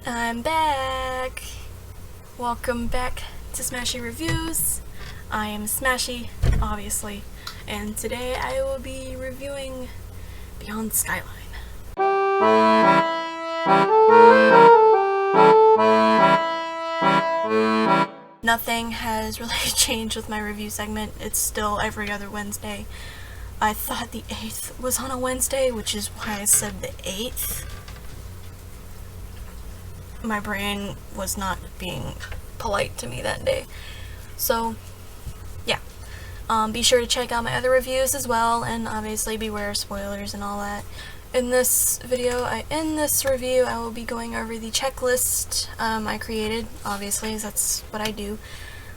I'm back! Welcome back to Smashie Reviews. I am Smashie, obviously, and today I will be reviewing Beyond Skyline. Nothing has really changed with my review segment. It's still every other Wednesday. I thought the 8th was on a Wednesday, which is why I said the 8th. My brain was not being polite to me that day. So, yeah. Be sure to check out my other reviews as well, and obviously beware of spoilers and all that. In this review, I will be going over the checklist I created, obviously, that's what I do.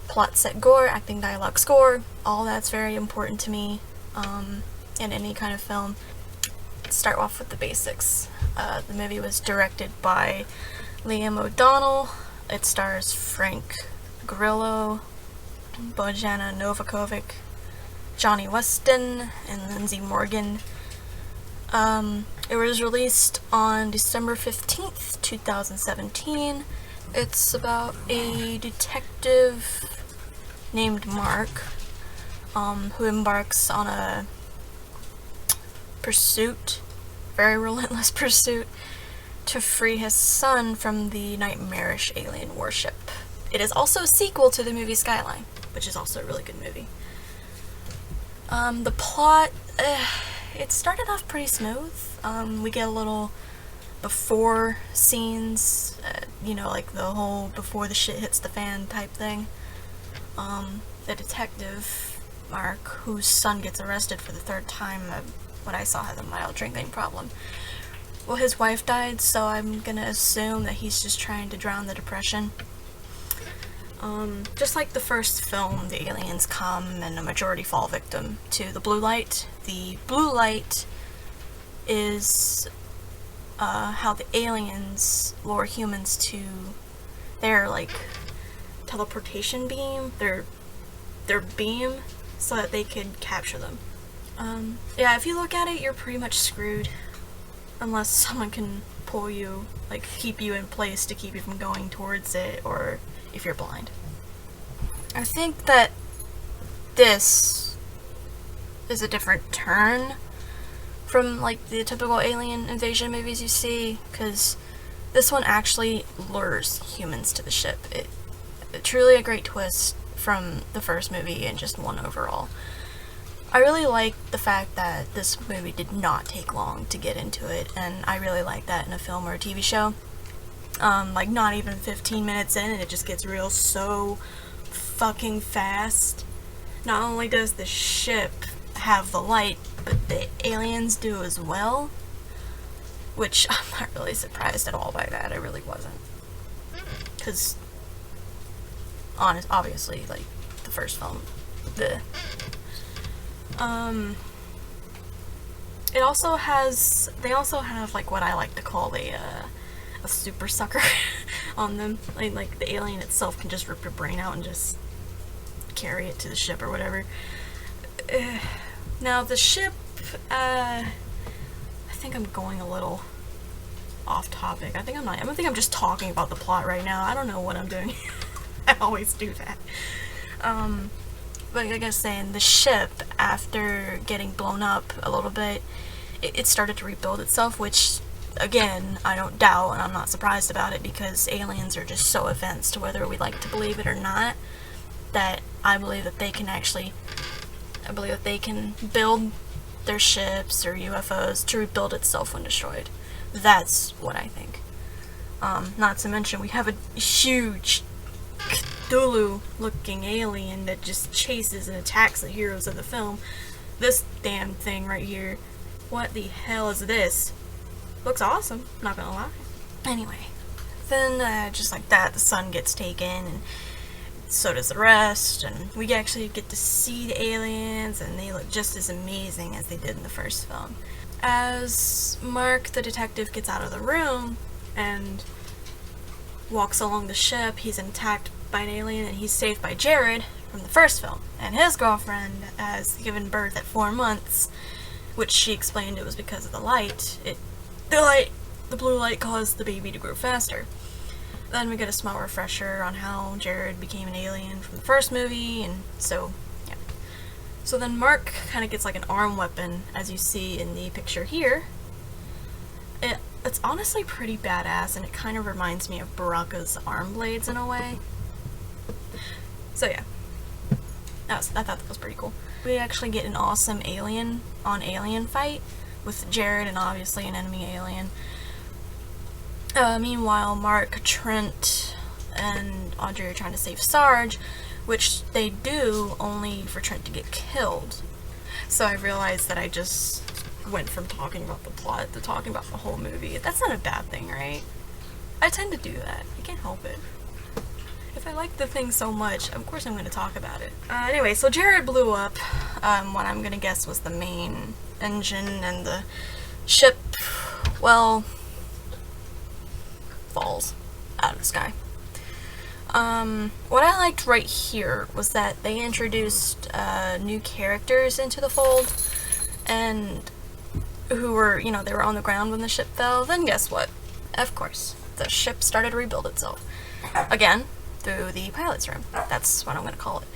Plot, set, gore, acting, dialogue, score, all that's very important to me in any kind of film. Let's start off with the basics. The movie was directed by Liam O'Donnell. It stars Frank Grillo, Bojana Novakovic, Jonny Weston, and Lindsay. It was released on December 15th, 2017. It's about a detective named Mark, who embarks on a pursuit, very relentless pursuit, to free his son from the nightmarish alien warship. It is also a sequel to the movie Skyline, which is also a really good movie. The plot, it started off pretty smooth. We get a little before scenes, like the whole before the shit hits the fan type thing. The detective, Mark, whose son gets arrested for the third time, what I saw had a mild drinking problem. Well, his wife died, so I'm gonna assume that he's just trying to drown the depression. Just like the first film, the aliens come and a majority fall victim to the blue light. The blue light is how the aliens lure humans to their, teleportation beam, their beam, so that they could capture them. Yeah, if you look at it, you're pretty much screwed. Unless someone can pull you, keep you in place to keep you from going towards it, or if you're blind. I think that this is a different turn from, the typical alien invasion movies you see, because this one actually lures humans to the ship. It's truly a great twist from the first movie and just one overall. I really like the fact that this movie did not take long to get into it, and I really like that in a film or a TV show. Not even 15 minutes in, and it just gets real so fucking fast. Not only does the ship have the light, but the aliens do as well, which I'm not really surprised at all by that. I really wasn't. Because, obviously, the first film, they also have what I like to call a super sucker on them. Like the alien itself can just rip your brain out and just carry it to the ship or whatever. Now the ship, I think I'm going a little off topic. I think I'm just talking about the plot right now. I don't know what I'm doing. I always do that. But like I was saying, the ship, after getting blown up a little bit, it started to rebuild itself, which, again, I don't doubt, and I'm not surprised about it, because aliens are just so advanced, whether we like to believe it or not, that I believe that they can build their ships or UFOs to rebuild itself when destroyed. That's what I think. Not to mention, we have a huge Cthulhu-looking alien that just chases and attacks the heroes of the film. This damn thing right here. What the hell is this? Looks awesome, not gonna lie. Anyway, then just like that, the sun gets taken, and so does the rest, and we actually get to see the aliens, and they look just as amazing as they did in the first film. As Mark, the detective, gets out of the room and walks along the ship, he's attacked by an alien, and he's saved by Jared from the first film, and his girlfriend has given birth at 4 months, which she explained it was because of the light. The blue light caused the baby to grow faster. Then we get a small refresher on how Jared became an alien from the first movie, and so, yeah. So then Mark kind of gets like an arm weapon, as you see in the picture here. It's honestly pretty badass, and it kind of reminds me of Baraka's arm blades in a way. So yeah, I thought that was pretty cool. We actually get an awesome alien-on-alien fight with Jared and obviously an enemy alien. Meanwhile, Mark, Trent, and Audrey are trying to save Sarge, which they do only for Trent to get killed. So I realized that I just went from talking about the plot to talking about the whole movie. That's not a bad thing, right? I tend to do that. I can't help it. If I like the thing so much, of course I'm going to talk about it. Anyway, so Jared blew up what I'm going to guess was the main engine, and the ship, well, falls out of the sky. What I liked right here was that they introduced new characters into the fold, and who were, you know, they were on the ground when the ship fell. Then guess what? Of course, the ship started to rebuild itself. Again, through the pilot's room. That's what I'm going to call it.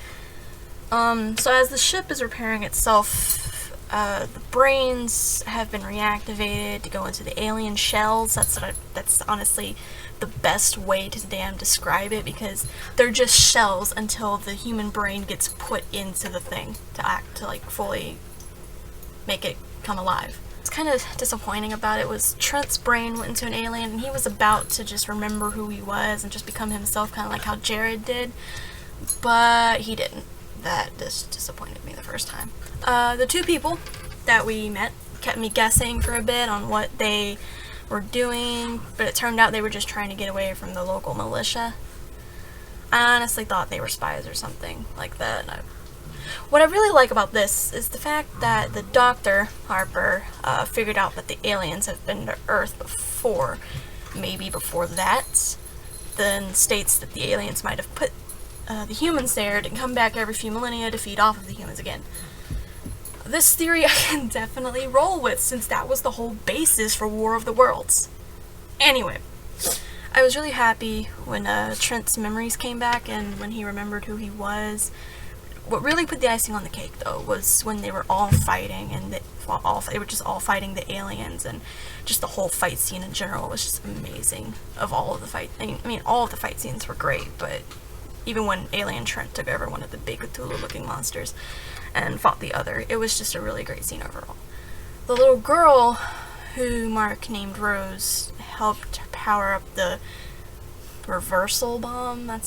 So as the ship is repairing itself, the brains have been reactivated to go into the alien shells. That's honestly the best way to damn describe it, because they're just shells until the human brain gets put into the thing to like fully make it come alive. What's kind of disappointing about it was Trent's brain went into an alien, and he was about to just remember who he was and just become himself, kind of like how Jared did, but he didn't. That just disappointed me the first time. The two people that we met kept me guessing for a bit on what they were doing, but it turned out they were just trying to get away from the local militia. I honestly thought they were spies or something like that. What I really like about this is the fact that the Dr. Harper figured out that the aliens have been to Earth before. Maybe before that. Then states that the aliens might have put the humans there to come back every few millennia to feed off of the humans again. This theory I can definitely roll with, since that was the whole basis for War of the Worlds. Anyway, I was really happy when Trent's memories came back and when he remembered who he was. What really put the icing on the cake, though, was when they were all fighting, and they were just all fighting the aliens, and just the whole fight scene in general was just amazing. Of all of the fight, I mean, all of the fight scenes were great, but even when Alien Trent took over one of the big Cthulhu-looking monsters and fought the other, it was just a really great scene overall. The little girl, who Mark named Rose, helped power up the reversal bomb. I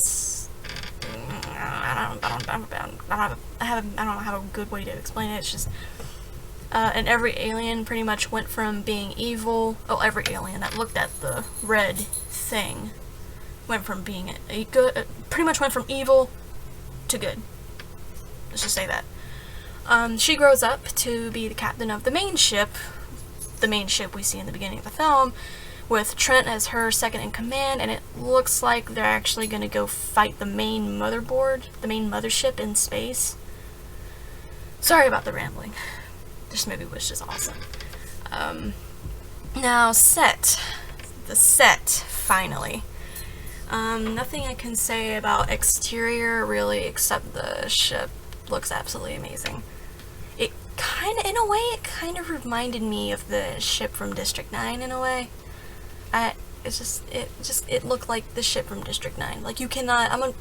don't have a good way to explain it. It's just, and every alien pretty much went from being evil. Oh, every alien that looked at the red thing went from being pretty much went from evil to good. Let's just say that. She grows up to be the captain of the main ship we see in the beginning of the film, with Trent as her second in command, and it looks like they're actually going to go fight the main mothership in space. Sorry about the rambling. This movie was just awesome. Now, the set, finally. Nothing I can say about exterior, really, except the ship looks absolutely amazing. It kind of reminded me of the ship from District 9 in a way. It looked like the ship from District 9. Like, you cannot,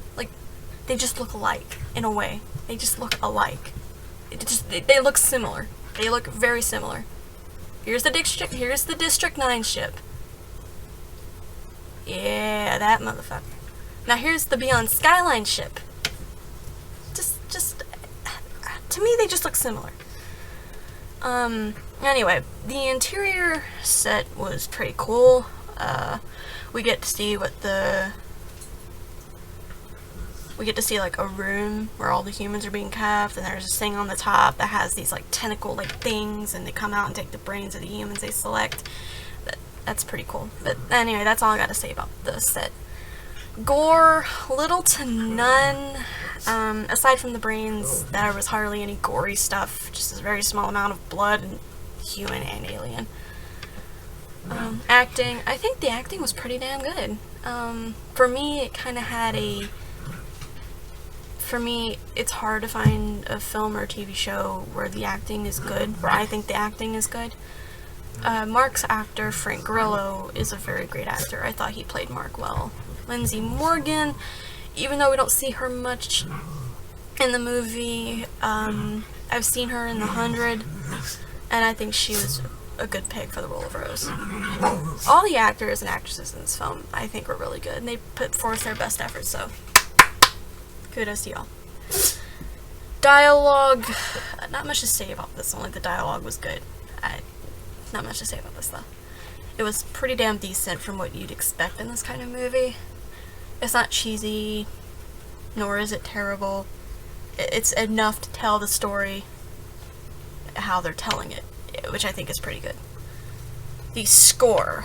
they just look alike, in a way. They just look alike. They look similar. They look very similar. Here's the District 9 ship. Yeah, that motherfucker. Now here's the Beyond Skyline ship. Just, to me, they just look similar. Anyway, the interior set was pretty cool. We get to see like a room where all the humans are being kept, and there's this thing on the top that has these like tentacle like things, and they come out and take the brains of the humans they select. That's pretty cool. But anyway, that's all I gotta say about the set. Gore, little to none. Aside from the brains, there was hardly any gory stuff, just a very small amount of blood, and human and alien. Acting, I think the acting was pretty damn good. For me, it kind of had a... For me, it's hard to find a film or TV show where the acting is good, where I think the acting is good. Mark's actor, Frank Grillo, is a very great actor. I thought he played Mark well. Lindsay Morgan, even though we don't see her much in the movie, I've seen her in The 100, and I think she was a good pick for the role of Rose. All the actors and actresses in this film, I think, were really good, and they put forth their best efforts, so kudos to y'all. Dialogue, not much to say about this, only the dialogue was good. Not much to say about this, though. It was pretty damn decent from what you'd expect in this kind of movie. It's not cheesy, nor is it terrible. It's enough to tell the story how they're telling it, which I think is pretty good. The score.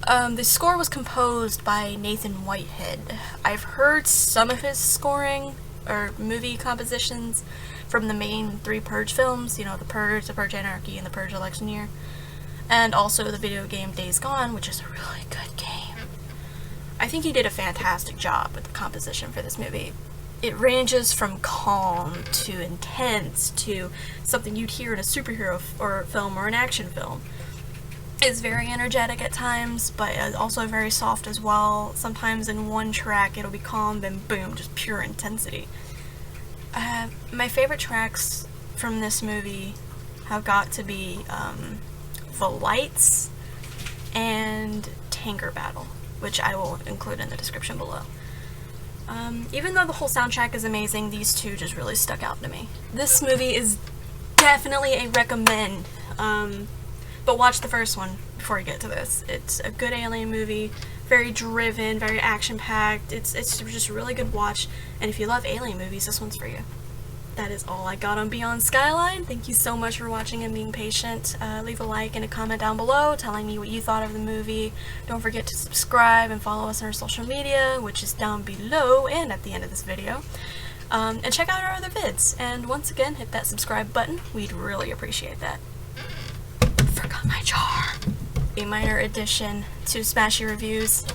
The score was composed by Nathan Whitehead. I've heard some of his scoring, or movie compositions, from the main 3 Purge films, you know, The Purge Anarchy, and The Purge Election Year, and also the video game Days Gone, which is a really good game. I think he did a fantastic job with the composition for this movie. It ranges from calm to intense to something you'd hear in a superhero or film or an action film. It's very energetic at times, but also very soft as well. Sometimes in one track it'll be calm, then boom, just pure intensity. My favorite tracks from this movie have got to be The Lights and Tanker Battle, which I will include in the description below. Even though the whole soundtrack is amazing, these two just really stuck out to me. This movie is definitely a recommend, but watch the first one before you get to this. It's a good alien movie, very driven, very action-packed. It's just a really good watch, and if you love alien movies, this one's for you. That is all I got on Beyond Skyline. Thank you so much for watching and being patient. Leave a like and a comment down below telling me what you thought of the movie. Don't forget to subscribe and follow us on our social media, which is down below and at the end of this video. And check out our other vids. And once again, hit that subscribe button. We'd really appreciate that. Forgot my jar. A minor addition to Smashie Reviews.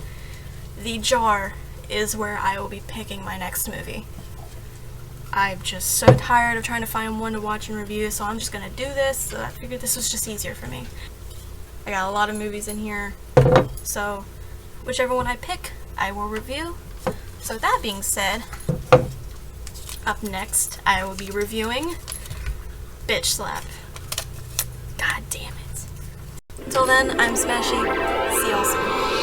The jar is where I will be picking my next movie. I'm just so tired of trying to find one to watch and review, so I'm just gonna do this, so I figured this was just easier for me. I got a lot of movies in here, so whichever one I pick, I will review. So with that being said, up next, I will be reviewing Bitch Slap. God damn it. Until then, I'm Smashie. See y'all soon.